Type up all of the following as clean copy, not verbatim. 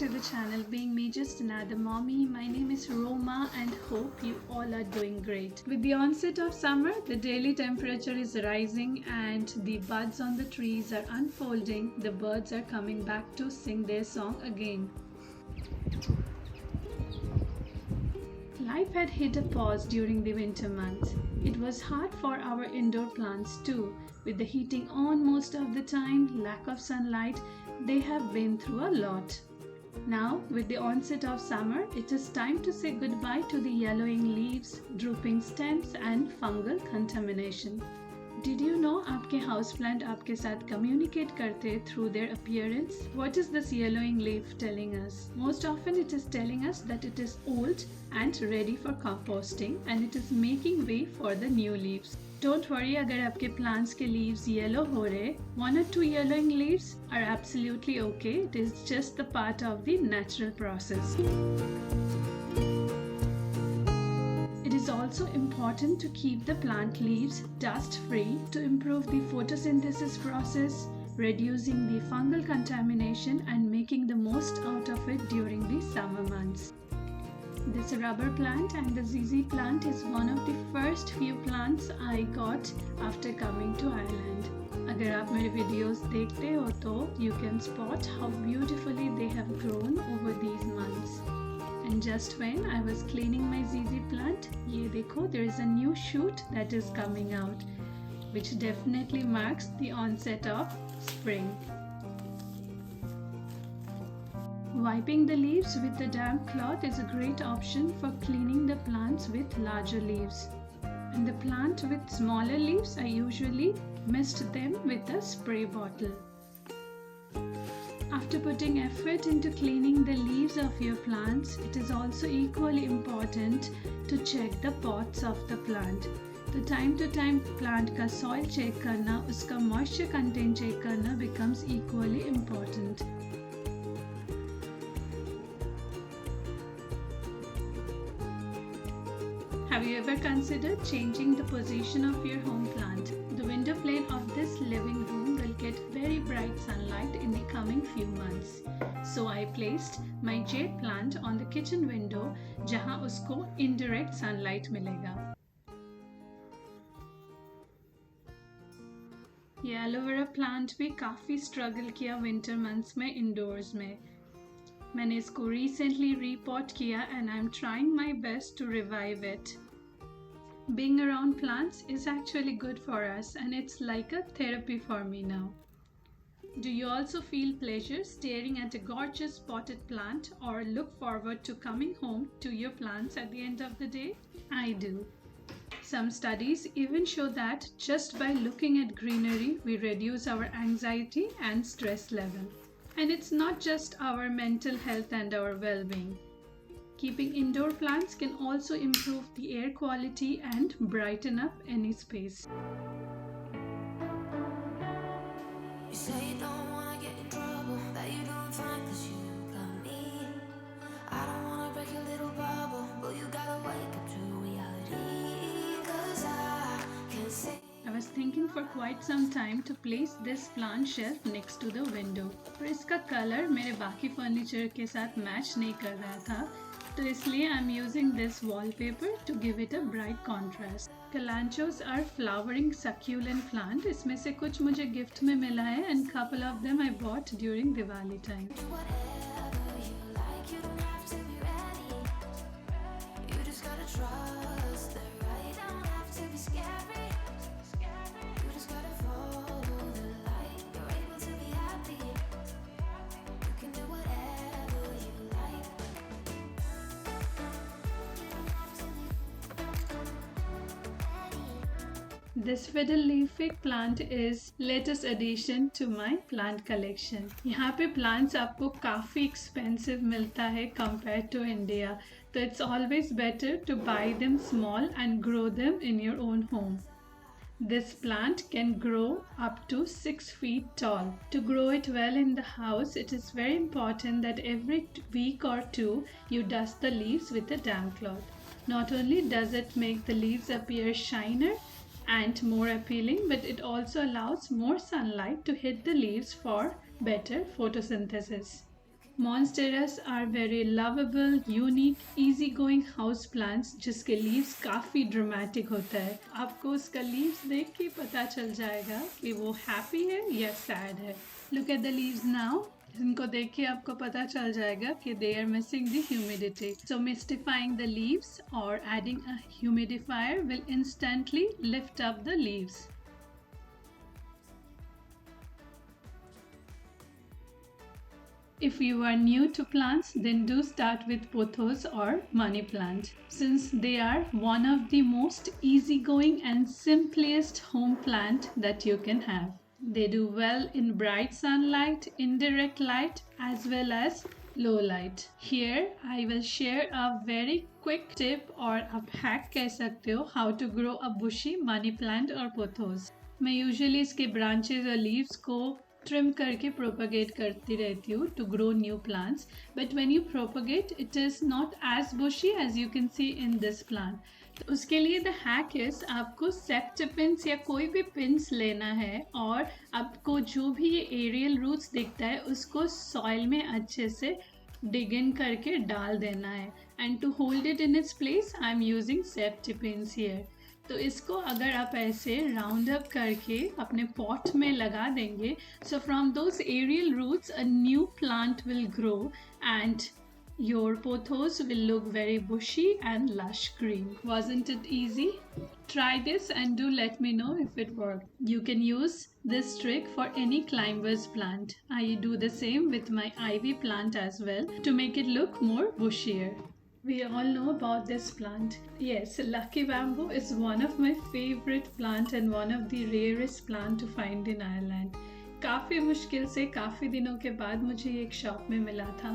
to the channel. Being me, just another mommy. My name is Roma and hope you all are doing great. With the onset of summer, the daily temperature is rising and the buds on the trees are unfolding. The birds are coming back to sing their song again. Life had hit a pause during the winter months. It was hard for our indoor plants too. With the heating on most of the time, lack of sunlight, they have been through a lot. Now, with the onset of summer, it is time to say goodbye to the yellowing leaves, drooping stems and fungal contamination. Did you know आपके houseplant आपके साथ communicate करते through their appearance? What is this yellowing leaf telling us? Most often it is telling us that it is old and ready for composting and it is making way for the new leaves. Don't worry अगर आपके plants के leaves yellow हो रहे, 1 or 2 yellowing leaves are absolutely okay. It is just the part of the natural process. It is also important to keep the plant leaves dust-free to improve the photosynthesis process, reducing the fungal contamination and making the most out of it during the summer months. This rubber plant and the ZZ plant is one of the first few plants I got after coming to Ireland. अगर आप मेरे videos देखते हो तो you can spot how beautifully they have grown over these months. And just when I was cleaning my ZZ plant, ye dekho, there is a new shoot that is coming out, which definitely marks the onset of spring. Wiping the leaves with a damp cloth is a great option for cleaning the plants with larger leaves. And the plant with smaller leaves, I usually mist them with a spray bottle. After putting effort into cleaning the leaves of your plants, it is also equally important to check the pots of the plant. The time to time plant ka soil check karna, uska moisture content check karna becomes equally important. Have you ever considered changing the position of your home plant? The window plane of this living room will get very bright sunlight in the coming few months. So I placed my jade plant on the kitchen window जहाँ उसको indirect sunlight मिलेगा. ये aloe vera plant भी काफ़ी struggle किया winter months में endorse में. मैंने इसको recently repot किया and I'm trying my best to revive it. Being around plants is actually good for us and it's like a therapy for me now. Do you also feel pleasure staring at a gorgeous potted plant or look forward to coming home to your plants at the end of the day? I do. Some studies even show that just by looking at greenery, we reduce our anxiety and stress level. And it's not just our mental health and our well-being. Keeping indoor plants can also improve the air quality and brighten up any space. You say you don't want to get in trouble, that you don't find cause you got me. I don't want to break your little bubble, but you gotta wake up to reality. Cause I can say I was thinking for quite some time to place this plant shelf next to the window. पर इसका colour मेरे बाकी furniture के साथ match नहीं कर रहा था, तो इसलिए I'm using this wallpaper to give it a bright contrast. Kalanchoes are flowering succulent plant. इसमें से कुछ मुझे गिफ्ट में मिला है and couple of them I bought during Diwali time. whatever you like, you don't have to be ready. You just gotta trust the right, don't have to be scary. You just gotta follow the light, you're able to be happy. You can do whatever you like. This fiddle leaf fig plant is latest addition to my plant collection. यहाँ पे plants आपको काफ़ी expensive मिलता है compared to India, so it's always better to buy them small and grow them in your own home. This plant can grow up to 6 feet tall. To grow it well in the house, it is very important that every week or two you dust the leaves with a damp cloth. Not only does it make the leaves appear shinier and more appealing, but it also allows more sunlight to hit the leaves for better photosynthesis. Monsteras are very lovable, unique, easygoing house plants जिसके leaves काफी dramatic होता है. आपको उसका leaves देख के पता चल जाएगा कि वो happy है या sad है. Look at the leaves now. इनको देख के आपको पता चल जाएगा कि they are missing the humidity. So mistifying the leaves or adding a humidifier will instantly lift up the leaves. If you are new to plants, then do start with pothos or money plant, since they are one of the most easygoing and simplest home plant that you can have. They do well in bright sunlight, indirect light, as well as low light. Here I will share a very quick tip or a hack कह सकते हो how to grow a bushy money plant or pothos. मैं usually इसके branches और leaves को trim करके propagate करती रहती हूँ to grow new plants, but when you propagate it is not as bushy as you can see in this plant. तो उसके लिए द हैक इज आपको सेप्ट पिन्स या कोई भी पिन्स लेना है और आपको जो भी ये एरियल रूट्स दिखता है उसको सॉइल में अच्छे से डिग इन करके डाल देना है. And to hold it in its place I am using safety pins here. तो इसको अगर आप ऐसे राउंड अप करके अपने पॉट में लगा देंगे, so from those aerial roots a new plant will grow and your pothos will look very bushy and lush green. Wasn't it easy? Try this and do let me know if it worked. You can use this trick for any climber's plant. I do the same with my ivy plant as well to make it look more bushier. We all know about this plant. Yes, lucky bamboo is one of my favorite plant and one of the rarest plant to find in Ireland. काफ़ी मुश्किल से काफ़ी दिनों के बाद मुझे एक shop में मिला था.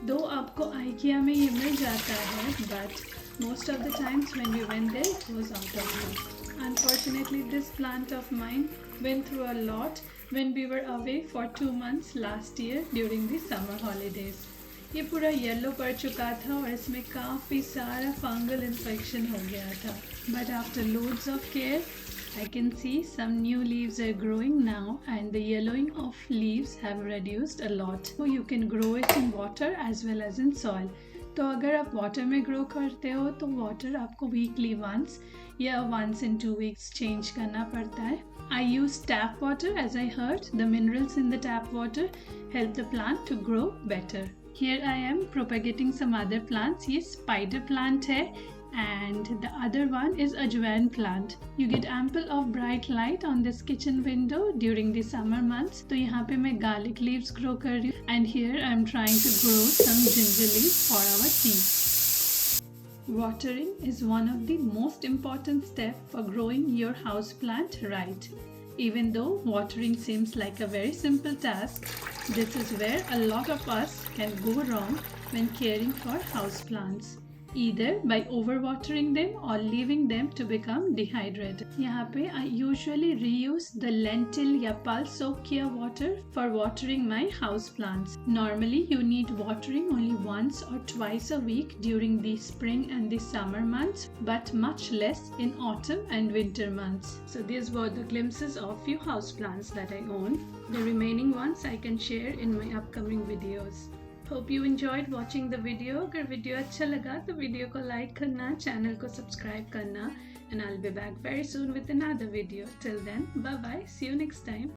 दो आपको आइकिया में ये मिल जाता है, but most of the times when we went there it was out of stock. Unfortunately, this plant of mine went through a lot when we were away for 2 months last year during the summer holidays. ये पूरा yellow पड़ चुका था और इसमें काफ़ी सारा fungal infection हो गया था. But after loads of care, I can see some new leaves are growing now and the yellowing of leaves have reduced a lot. So you can grow it in water as well as in soil. तो अगर आप water में grow करते हो तो water आपको weekly once या once in 2 weeks change करना पड़ता है. I use tap water as I heard the minerals in the tap water help the plant to grow better. Here I am propagating some other plants. ये spider plant है and the other one is ajwain plant. You get ample of bright light on this kitchen window during the summer months. तो यहाँ पे मैं garlic leaves grow कर रही हूँ and here I am trying to grow some ginger leaves for our tea. Watering is one of the most important steps for growing your house plant right. Even though watering seems like a very simple task, this is where a lot of us can go wrong when caring for houseplants. Either by overwatering them or leaving them to become dehydrated. यहाँ पे I usually reuse the lentil या pulse soak किया water for watering my house plants. Normally you need watering only once or twice a week during the spring and the summer months, but much less in autumn and winter months. So these were the glimpses of few house plants that I own. The remaining ones I can share in my upcoming videos. Hope you enjoyed watching the video. अगर video अच्छा लगा तो video को like करना, channel को subscribe करना, and I'll be back very soon with another video. Till then, bye bye. See you next time.